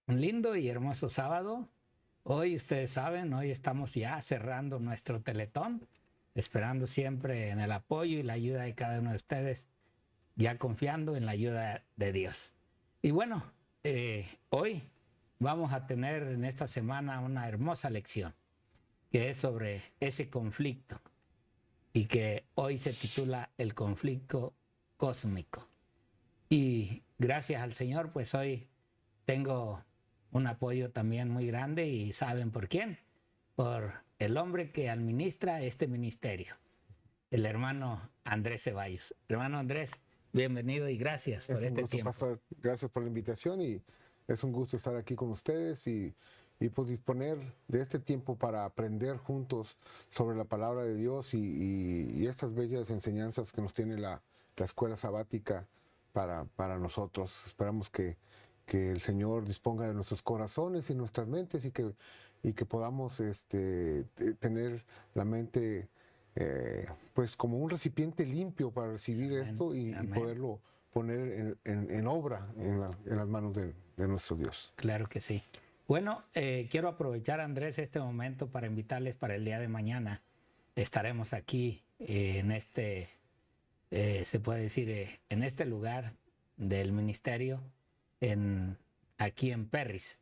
Un lindo y hermoso sábado. Hoy, ustedes saben, hoy estamos ya cerrando nuestro Teletón, esperando siempre en el apoyo y la ayuda de cada uno de ustedes, ya confiando en la ayuda de Dios. Y bueno, hoy vamos a tener en esta semana una hermosa lección, que es sobre ese conflicto y que hoy se titula El conflicto cósmico. Y gracias al Señor, pues hoy tengo un apoyo también muy grande y ¿saben por quién? Por el hombre que administra este ministerio, el hermano Andrés Ceballos. Hermano Andrés, bienvenido y gracias por Es un este gusto, tiempo. pastor. Gracias por la invitación y es un gusto estar aquí con ustedes y pues disponer de este tiempo para aprender juntos sobre la palabra de Dios y estas bellas enseñanzas que nos tiene la escuela sabática para nosotros. Esperamos que el Señor disponga de nuestros corazones y nuestras mentes y que podamos tener la mente pues como un recipiente limpio para recibir Amén, esto y amén. poderlo poner en obra en las manos de nuestro Dios. Claro que sí. Bueno, quiero aprovechar, Andrés, este momento para invitarles para el día de mañana. Estaremos aquí en este, se puede decir, en este lugar del ministerio, en, aquí en Perris,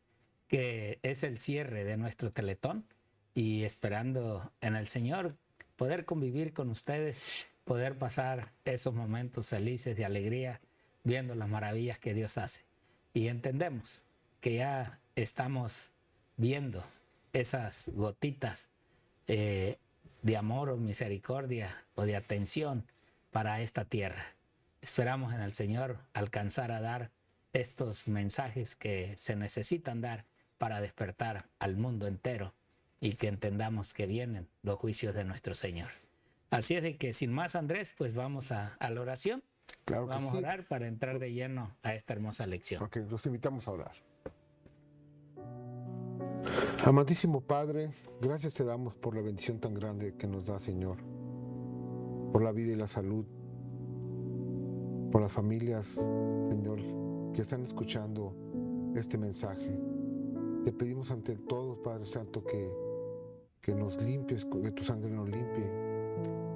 que es el cierre de nuestro Teletón y esperando en el Señor poder convivir con ustedes, poder pasar esos momentos felices de alegría, viendo las maravillas que Dios hace. Y entendemos que ya estamos viendo esas gotitas de amor o misericordia o de atención para esta tierra. Esperamos en el Señor alcanzar a dar estos mensajes que se necesitan dar para despertar al mundo entero y que entendamos que vienen los juicios de nuestro Señor. Así es de que sin más, Andrés, pues vamos a la oración. Claro que Vamos a sí, orar para entrar de lleno a esta hermosa lección. porque los invitamos a orar. Amadísimo Padre, gracias te damos por la bendición tan grande que nos da, Señor, por la vida y la salud, por las familias, Señor, que están escuchando este mensaje. Te pedimos ante todo, Padre Santo, que nos limpies, que tu sangre nos limpie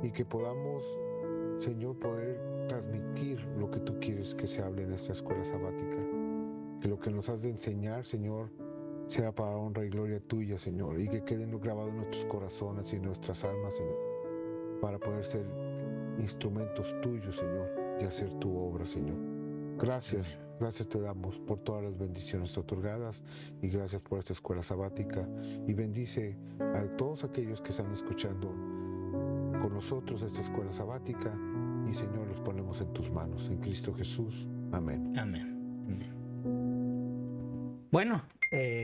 y que podamos, Señor, poder transmitir lo que tú quieres que se hable en esta escuela sabática. Que lo que nos has de enseñar, Señor, sea para honra y gloria tuya, Señor, y que queden grabados en nuestros corazones y en nuestras almas, Señor, para poder ser instrumentos tuyos, Señor, de hacer tu obra, Señor. Gracias, gracias te damos por todas las bendiciones otorgadas y gracias por esta escuela sabática y bendice a todos aquellos que están escuchando con nosotros esta escuela sabática y Señor los ponemos en tus manos, en Cristo Jesús. Amén. Amén. Amén. Bueno,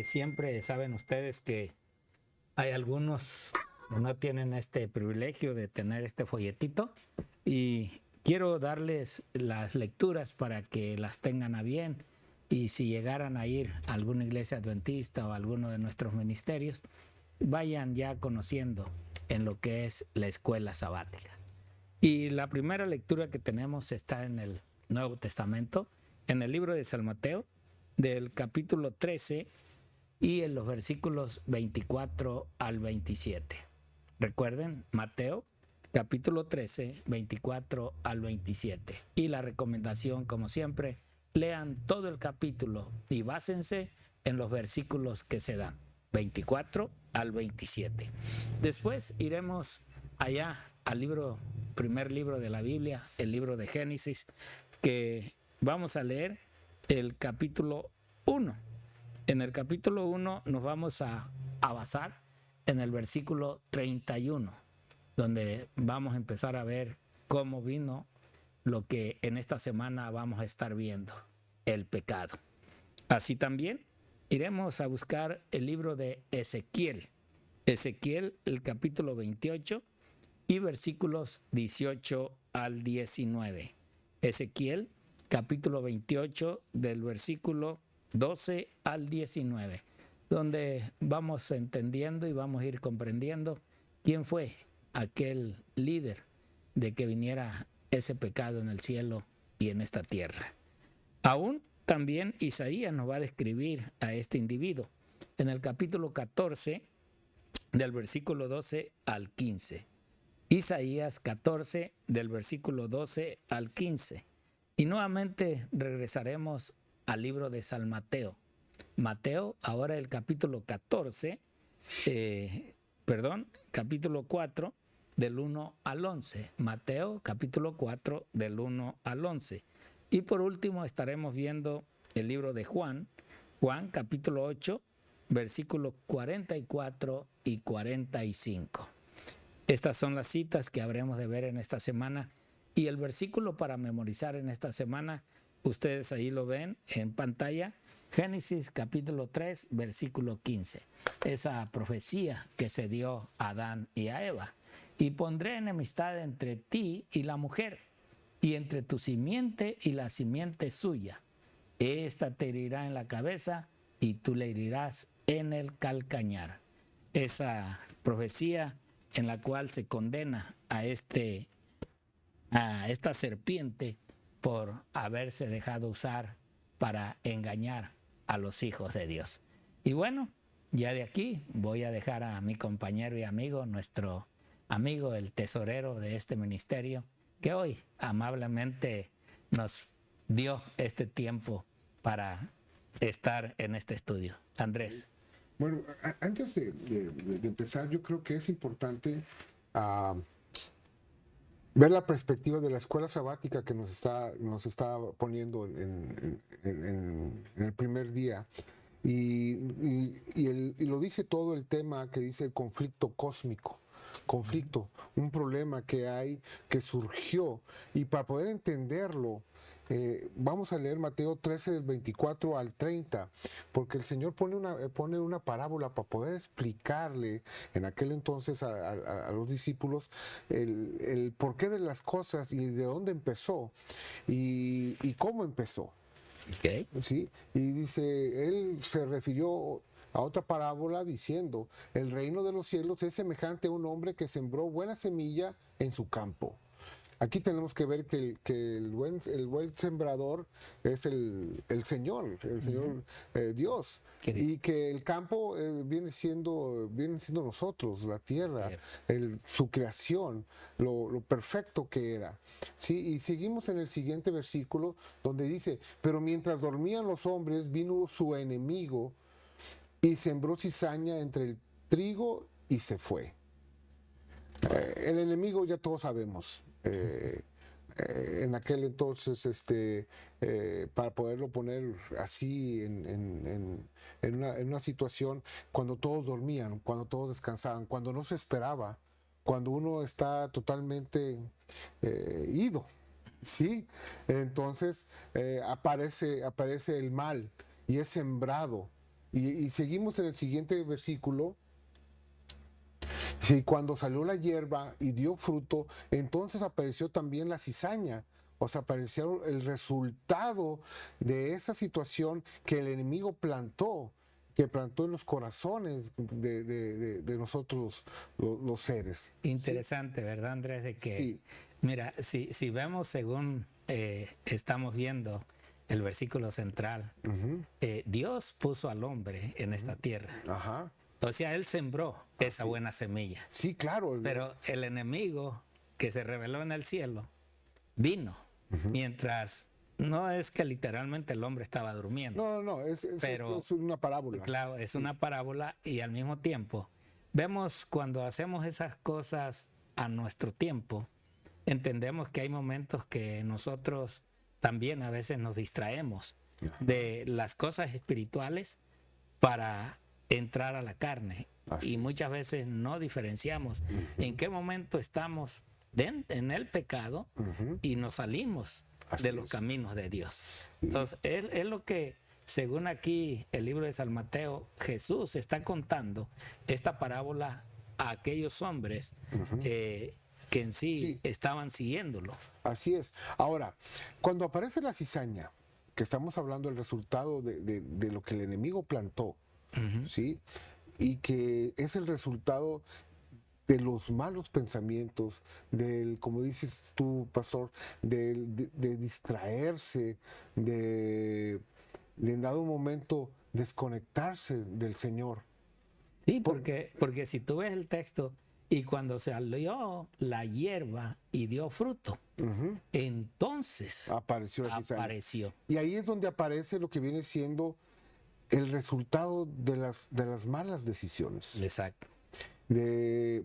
siempre saben ustedes que hay algunos que no tienen este privilegio de tener este folletito y quiero darles las lecturas para que las tengan a bien y si llegaran a ir a alguna iglesia adventista o a alguno de nuestros ministerios, vayan ya conociendo en lo que es la escuela sabática. Y la primera lectura que tenemos está en el Nuevo Testamento, en el libro de San Mateo, del capítulo 13 y en los versículos 24 al 27. Recuerden, Mateo, capítulo 13, 24 al 27. Y la recomendación, como siempre, lean todo el capítulo y básense en los versículos que se dan, 24 al 27. Después iremos allá al primer libro de la Biblia, el libro de Génesis, que vamos a leer el capítulo 1. En el capítulo 1 nos vamos a basar en el versículo 31, donde vamos a empezar a ver cómo vino lo que en esta semana vamos a estar viendo, el pecado. Así también iremos a buscar el libro de Ezequiel. Ezequiel, el capítulo 28 y versículos 18 al 19. Ezequiel, capítulo 28, del versículo 12 al 19, donde vamos entendiendo y vamos a ir comprendiendo quién fue aquel líder de que viniera ese pecado en el cielo y en esta tierra. Aún también Isaías nos va a describir a este individuo en el capítulo 14 del versículo 12 al 15. Isaías 14 del versículo 12 al 15. Y nuevamente regresaremos al libro de San Mateo. Mateo, ahora el capítulo 14, capítulo 4 del 1 al 11. Mateo capítulo 4 del 1 al 11. Y por último estaremos viendo el libro de Juan capítulo 8, versículos 44 y 45. Estas son las citas que habremos de ver en esta semana, y el versículo para memorizar en esta semana, ustedes ahí lo ven en pantalla, Génesis capítulo 3, versículo 15. Esa profecía que se dio a Adán y a Eva. Y pondré enemistad entre ti y la mujer, y entre tu simiente y la simiente suya. Esta te herirá en la cabeza, y tú le herirás en el calcañar. Esa profecía en la cual se condena a esta serpiente por haberse dejado usar para engañar a los hijos de Dios. Y bueno, ya de aquí voy a dejar a mi compañero y amigo, nuestro amigo, el tesorero de este ministerio, que hoy amablemente nos dio este tiempo para estar en este estudio. Andrés. Bueno, antes de empezar, yo creo que es importante ver la perspectiva de la escuela sabática que nos está poniendo en el primer día. Y lo dice todo el tema que dice el conflicto cósmico. Conflicto, un problema que hay, que surgió. Y para poder entenderlo, vamos a leer Mateo 13, del 24 al 30, porque el Señor pone una parábola para poder explicarle en aquel entonces a los discípulos el porqué de las cosas y de dónde empezó y cómo empezó. Okay. ¿Sí? Y dice, él se refirió a otra parábola diciendo, el reino de los cielos es semejante a un hombre que sembró buena semilla en su campo. Aquí tenemos que ver que el buen sembrador es el Señor, Dios, y que el campo viene siendo nosotros, la tierra, su creación, lo perfecto que era. ¿Sí? Y seguimos en el siguiente versículo donde dice, pero mientras dormían los hombres, vino su enemigo y sembró cizaña entre el trigo y se fue. El enemigo ya todos sabemos. En aquel entonces, para poderlo poner así en una situación, cuando todos dormían, cuando todos descansaban, cuando no se esperaba, cuando uno está totalmente ido, ¿sí? Entonces aparece el mal y es sembrado. Y seguimos en el siguiente versículo. Sí, cuando salió la hierba y dio fruto, entonces apareció también la cizaña. O sea, apareció el resultado de esa situación que el enemigo plantó en los corazones de nosotros los seres. Interesante, ¿sí? ¿Verdad, Andrés? De que, sí. Mira, si vemos según estamos viendo el versículo central, Dios puso al hombre en esta tierra. Ajá. O sea, él sembró esa buena semilla. Sí, claro. Pero el enemigo que se reveló en el cielo vino, mientras no es que literalmente el hombre estaba durmiendo. No, es una parábola. Claro, es una parábola, y al mismo tiempo vemos cuando hacemos esas cosas a nuestro tiempo, entendemos que hay momentos que nosotros también a veces nos distraemos de las cosas espirituales para entrar a la carne. Y muchas veces no diferenciamos en qué momento estamos en el pecado y nos salimos de los caminos de Dios. Entonces, es lo que, según aquí el libro de San Mateo, Jesús está contando esta parábola a aquellos hombres que en sí estaban siguiéndolo. Así es. Ahora, cuando aparece la cizaña, que estamos hablando del resultado de lo que el enemigo plantó, ¿sí? Y que es el resultado de los malos pensamientos, del, como dices tú, pastor, de distraerse, de en dado momento desconectarse del Señor. Sí, porque si tú ves el texto, y cuando salió la hierba y dio fruto, entonces Apareció la cizaña. apareció. Y ahí es donde aparece lo que viene siendo el resultado de las malas decisiones. Exacto. De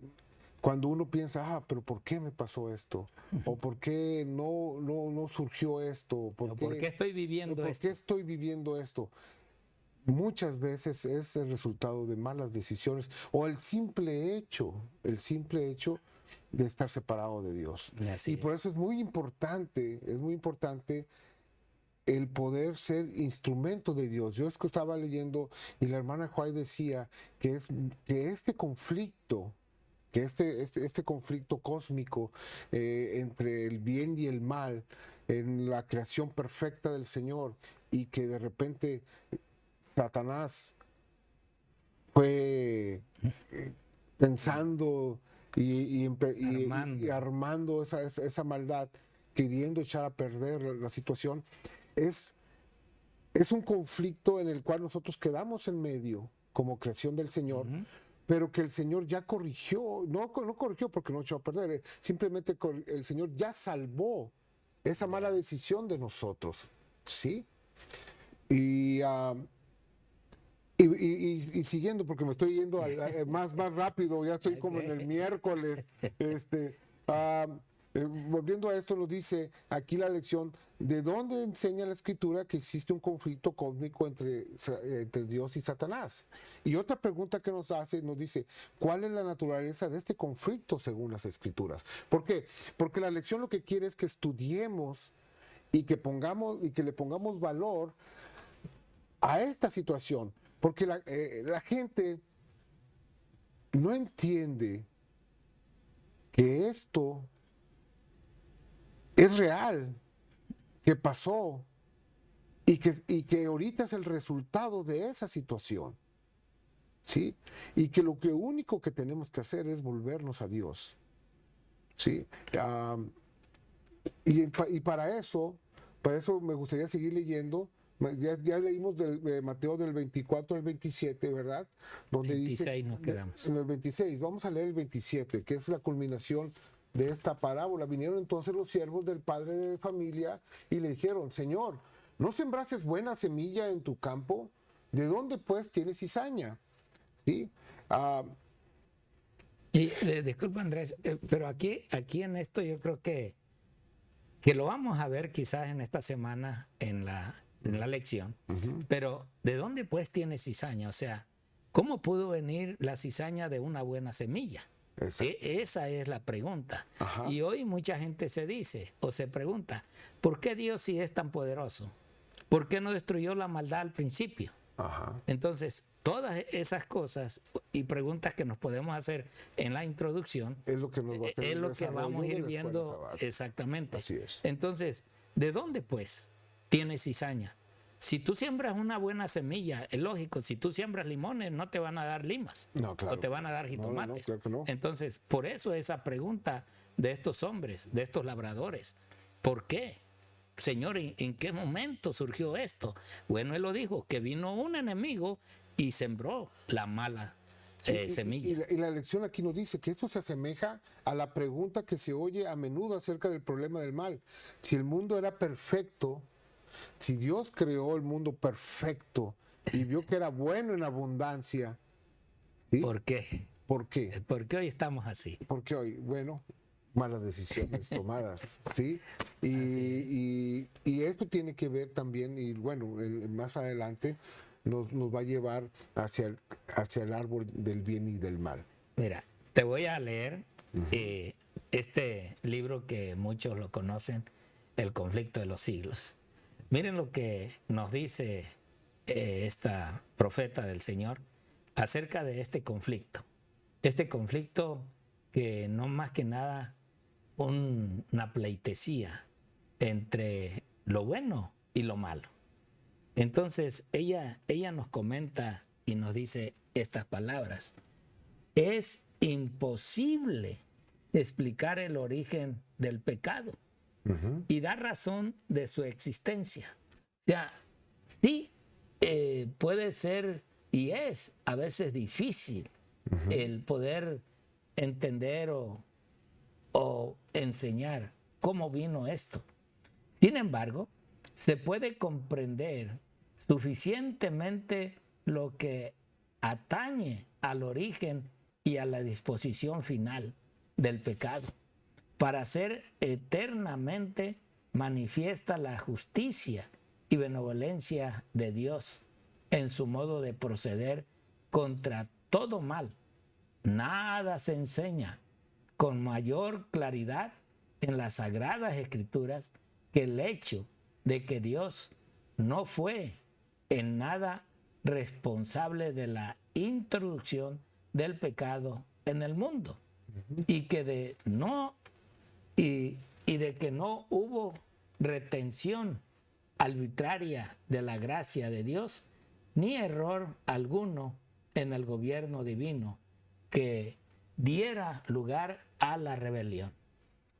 cuando uno piensa, pero ¿por qué me pasó esto? ¿O por qué no surgió esto? ¿Por qué estoy viviendo ¿por esto? qué estoy viviendo esto? Muchas veces es el resultado de malas decisiones o el simple hecho de estar separado de Dios. Así Y por eso es muy importante el poder ser instrumento de Dios. Yo es que estaba leyendo y la hermana Juárez decía que este conflicto, que este conflicto cósmico entre el bien y el mal en la creación perfecta del Señor, y que de repente Satanás fue pensando y armando esa maldad, queriendo echar a perder la situación, es un conflicto en el cual nosotros quedamos en medio como creación del Señor, pero que el Señor ya corrigió, no corrigió porque no echó a perder, simplemente el Señor ya salvó esa mala decisión de nosotros, ¿sí? Y siguiendo, porque me estoy yendo más rápido, ya estoy como en el miércoles. Volviendo a esto, nos dice aquí la lección, ¿de dónde enseña la Escritura que existe un conflicto cósmico entre Dios y Satanás? Y otra pregunta que nos hace, nos dice, ¿cuál es la naturaleza de este conflicto según las Escrituras? ¿Por qué? Porque la lección lo que quiere es que estudiemos y que le pongamos valor a esta situación. Porque la gente no entiende que esto es real, que pasó y que ahorita es el resultado de esa situación, ¿sí? Y que lo único que tenemos que hacer es volvernos a Dios, ¿sí? Y para eso me gustaría seguir leyendo. Ya leímos de Mateo del 24 al 27, ¿verdad? Donde 26 dice, nos quedamos. En el 26, vamos a leer el 27, que es la culminación de esta parábola. Vinieron entonces los siervos del padre de familia y le dijeron, Señor, ¿no sembrases buena semilla en tu campo? ¿De dónde pues tienes cizaña? ¿Sí? Y disculpa Andrés, pero aquí en esto yo creo que lo vamos a ver quizás en esta semana en la lección, pero ¿de dónde pues tiene cizaña? O sea, ¿cómo pudo venir la cizaña de una buena semilla? Esa es la pregunta. Ajá. Y hoy mucha gente se dice o se pregunta, ¿por qué Dios si es tan poderoso? ¿Por qué no destruyó la maldad al principio? Ajá. Entonces, todas esas cosas y preguntas que nos podemos hacer en la introducción es lo que, nos va a hacer es lo que vamos a ir viendo exactamente. Así es. Entonces, ¿de dónde pues tiene cizaña? Si tú siembras una buena semilla, es lógico, si tú siembras limones no te van a dar limas, no, claro. o te van a dar jitomates. Claro que no. Entonces, por eso esa pregunta de estos hombres, de estos labradores, ¿por qué? Señor, ¿en qué momento surgió esto? Bueno, él lo dijo, que vino un enemigo y sembró la mala semilla. Y la lección aquí nos dice que esto se asemeja a la pregunta que se oye a menudo acerca del problema del mal. Si el mundo era perfecto, si Dios creó el mundo perfecto y vio que era bueno en abundancia, ¿sí? ¿Por qué? ¿Por qué? ¿Por qué hoy estamos así? Porque hoy, bueno, malas decisiones tomadas, ¿sí? Y esto tiene que ver también, y bueno, más adelante nos va a llevar hacia el árbol del bien y del mal. Mira, te voy a leer este libro que muchos lo conocen, El conflicto de los siglos. Miren lo que nos dice esta profeta del Señor acerca de este conflicto. Este conflicto que no más que nada una pleitesía entre lo bueno y lo malo. Entonces ella nos comenta y nos dice estas palabras. Es imposible explicar el origen del pecado y dar razón de su existencia. O sea, sí, puede ser y es a veces difícil el poder entender o enseñar cómo vino esto. Sin embargo, se puede comprender suficientemente lo que atañe al origen y a la disposición final del pecado para hacer eternamente manifiesta la justicia y benevolencia de Dios en su modo de proceder contra todo mal. Nada se enseña con mayor claridad en las Sagradas Escrituras que el hecho de que Dios no fue en nada responsable de la introducción del pecado en el mundo y que de que no hubo retención arbitraria de la gracia de Dios ni error alguno en el gobierno divino que diera lugar a la rebelión.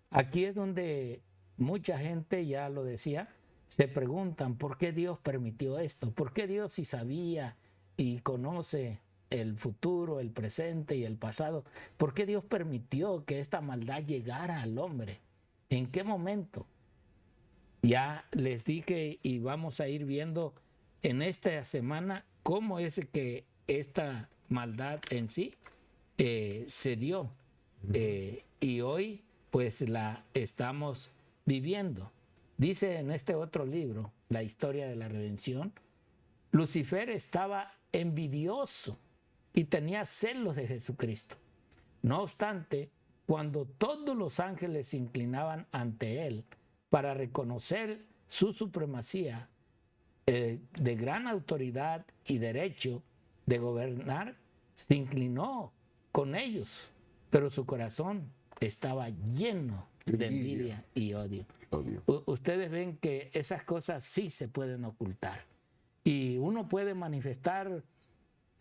Aquí es donde mucha gente, ya lo decía, se preguntan por qué Dios permitió esto, por qué Dios, si sabía y conoce el futuro, el presente y el pasado, por qué Dios permitió que esta maldad llegara al hombre. ¿En qué momento? Ya les dije y vamos a ir viendo en esta semana cómo es que esta maldad en sí se dio. Y hoy pues la estamos viviendo. Dice en este otro libro, La historia de la redención, Lucifer estaba envidioso y tenía celos de Jesucristo. No obstante, cuando todos los ángeles se inclinaban ante él para reconocer su supremacía de gran autoridad y derecho de gobernar, se inclinó con ellos, pero su corazón estaba lleno de envidia y odio. Ustedes ven que esas cosas sí se pueden ocultar. Y uno puede manifestar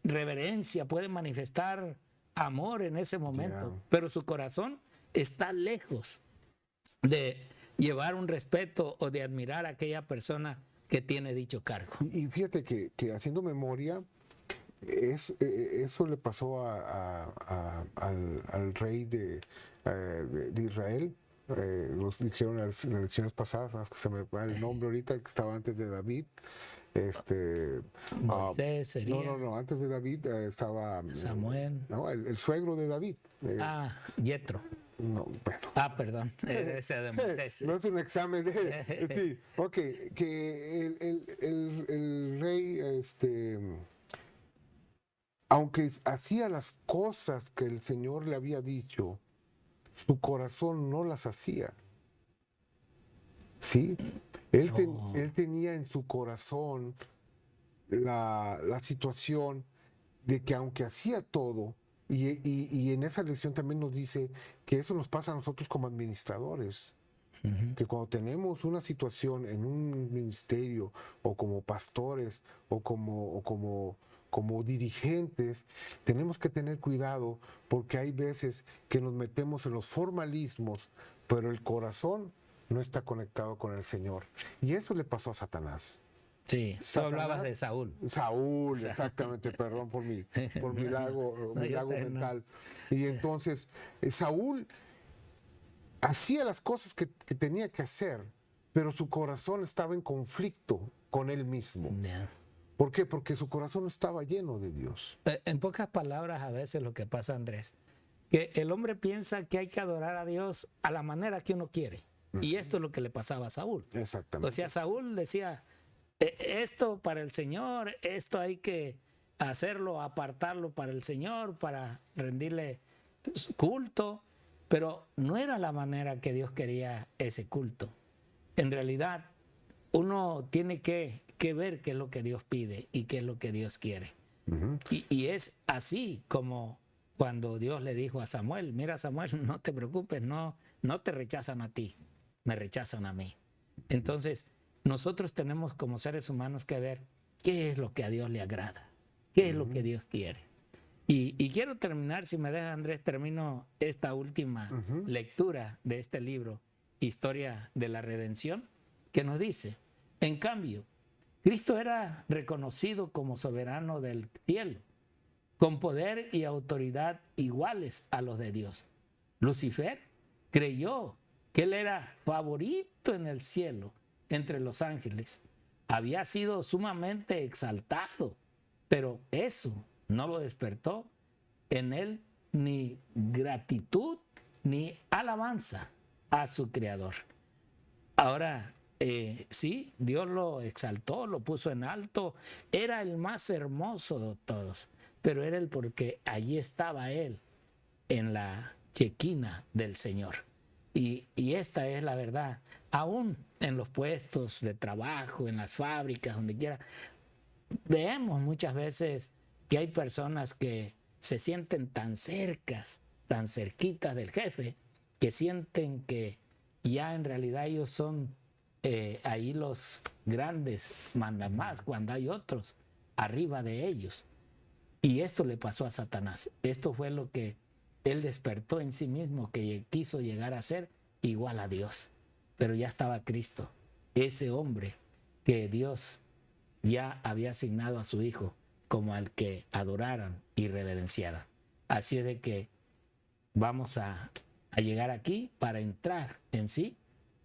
reverencia, puede manifestar amor en ese momento, pero su corazón está lejos de llevar un respeto o de admirar a aquella persona que tiene dicho cargo. Y fíjate que haciendo memoria, eso le pasó al rey de Israel. Los dijeron en las elecciones pasadas, que se me va el nombre ahorita, el que estaba antes de David. Moisés sería. No, antes de David estaba Samuel. El suegro de David. Yetro. No, bueno. Perdón, ese de Moisés. No es un examen de... Sí, ok, que el rey, aunque hacía las cosas que el Señor le había dicho, su corazón no las hacía. ¿Sí? Él tenía en su corazón la situación de que aunque hacía todo, y en esa lección también nos dice que eso nos pasa a nosotros como administradores, que cuando tenemos una situación en un ministerio o como pastores o como dirigentes, tenemos que tener cuidado porque hay veces que nos metemos en los formalismos, pero el corazón no está conectado con el Señor. Y eso le pasó a Satanás. Sí, tú hablabas de Saúl. Saúl, exactamente, perdón por mi lago mental. Y entonces, Saúl hacía las cosas que tenía que hacer, pero su corazón estaba en conflicto con él mismo. ¿Por qué? Porque su corazón estaba lleno de Dios. En pocas palabras, a veces lo que pasa, Andrés, que el hombre piensa que hay que adorar a Dios a la manera que uno quiere. Y esto es lo que le pasaba a Saúl. Exactamente. O sea, Saúl decía, esto para el Señor, esto hay que hacerlo, apartarlo para el Señor, para rendirle culto, pero no era la manera que Dios quería ese culto. En realidad, uno tiene que ver qué es lo que Dios pide y qué es lo que Dios quiere. Y es así como cuando Dios le dijo a Samuel, mira Samuel, no te preocupes, no te rechazan a ti, me rechazan a mí. Entonces, nosotros tenemos como seres humanos que ver qué es lo que a Dios le agrada, qué es lo que Dios quiere. Y quiero terminar, si me deja Andrés, termino esta última lectura de este libro, Historia de la Redención, que nos dice, en cambio, Cristo era reconocido como soberano del cielo, con poder y autoridad iguales a los de Dios. Lucifer creyó que él era favorito en el cielo entre los ángeles. Había sido sumamente exaltado, pero eso no lo despertó en él ni gratitud ni alabanza a su Creador. Ahora, sí, Dios lo exaltó, lo puso en alto, era el más hermoso de todos, pero era el porque allí estaba él en la chequina del Señor. Y esta es la verdad, aún en los puestos de trabajo, en las fábricas, donde quiera, vemos muchas veces que hay personas que se sienten tan cercas, tan cerquitas del jefe, que sienten que ya en realidad ellos son ahí los grandes mandamás, cuando hay otros arriba de ellos. Y esto le pasó a Satanás. Esto fue lo que él despertó en sí mismo, que quiso llegar a ser igual a Dios. Pero ya estaba Cristo, ese hombre que Dios ya había asignado a su Hijo como al que adoraran y reverenciaran. Así es de que vamos a llegar aquí para entrar en sí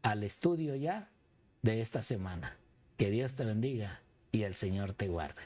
al estudio ya de esta semana. Que Dios te bendiga y el Señor te guarde.